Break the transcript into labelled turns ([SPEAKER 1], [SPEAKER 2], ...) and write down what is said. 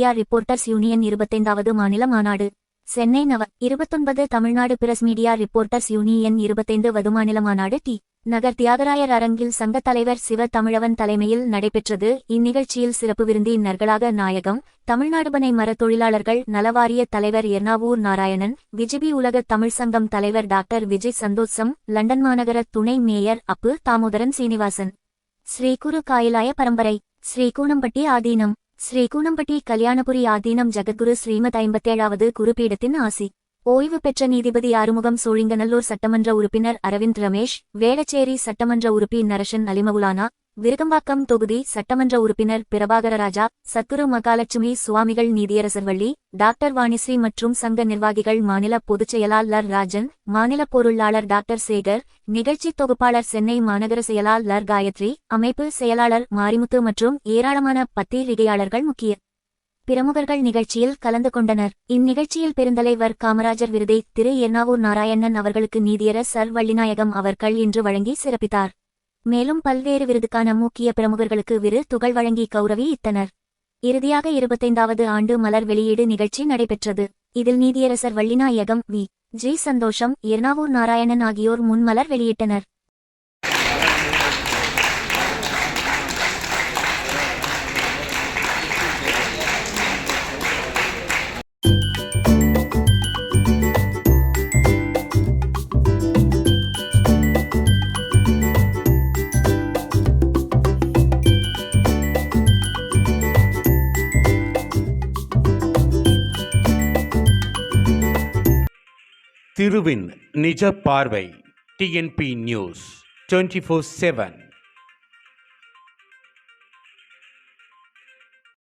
[SPEAKER 1] Media reporters union 25வது மாநில மாநாடு Chennai 29 Tamil Nadu press media reporters union 25வது மாநில மாநாடு நகர் தியாகராயர் அரங்கில் சங்கத் தலைவர் சிவ தமிழவன் தலைமையில் நடைபெற்றது. இந்நிகழ்ச்சியில் சிறப்பு விருந்தினர்களாக நாயகம் தமிழ்நாடுபனை மர தொழிலாளர்கள் நலவாரிய தலைவர் எர்ணாவூர் நாராயணன், விஜிபி உலக தமிழ் சங்கம் தலைவர் டாக்டர் விஜய் சந்தோஷம், லண்டன் மாநகர துணை மேயர் அப்பு தாமோதரன் சீனிவாசன், ஸ்ரீ குரு காயிலாய பரம்பரை, ஸ்ரீ கூனம்பட்டி ஆதீனம், ஸ்ரீ கூனம்பட்டி கல்யாணபுரி ஆதீனம் ஜகத்குரு ஸ்ரீமத் 57வது குருபீடத்தின் ஆசி. ஓய்வு பெற்ற நீதிபதி ஆறுமுகம் சோழிங்கநல்லூர் சட்டமன்ற உறுப்பினர் அரவிந்த் ரமேஷ், வேளச்சேரி சட்டமன்ற உறுப்பினர் நரசன் அலிமவுலானா, விருகம்பாக்கம் தொகுதி சட்டமன்ற உறுப்பினர் பிரபாகர ராஜா, சத்குரு மகாலட்சுமி சுவாமிகள், நீதியரசர்வள்ளி, டாக்டர் வாணிஸ்ரீ மற்றும் சங்க நிர்வாகிகள், மாநில பொதுச் செயலாளர் ராஜன், மாநில பொருளாளர் டாக்டர் சேகர், நிகழ்ச்சி தொகுப்பாளர் சென்னை மாநகர செயலாளர் காயத்ரி, அமைப்பு செயலாளர் மாரிமுத்து மற்றும் ஏராளமான பத்திரிகையாளர்கள் முக்கிய பிரமுகர்கள் நிகழ்ச்சியில் கலந்து கொண்டனர். இந்நிகழ்ச்சியில் பெருந்தலைவர் காமராஜர் விருதை திரு எர்ணாவூர் நாராயணன் அவர்களுக்கு நீதியரசர் வள்ளிநாயகம் அவர்கள் இன்று வழங்கி சிறப்பித்தார். மேலும் பல்வேறு விருதுக்கான முக்கிய பிரமுகர்களுக்கு விருதுகள் வழங்கி கௌரவித்தனர். இறுதியாக 25வது ஆண்டு மலர் வெளியீடு நிகழ்ச்சி நடைபெற்றது. இதில் நீதியரசர் வள்ளிநாயகம், வி.ஜி. சந்தோஷம், எர்ணாவூர் நாராயணன் ஆகியோர் முன்மலர் வெளியிட்டனர்.
[SPEAKER 2] திருவின் நிஜ பார்வை டிஎன்பி நியூஸ் 24/7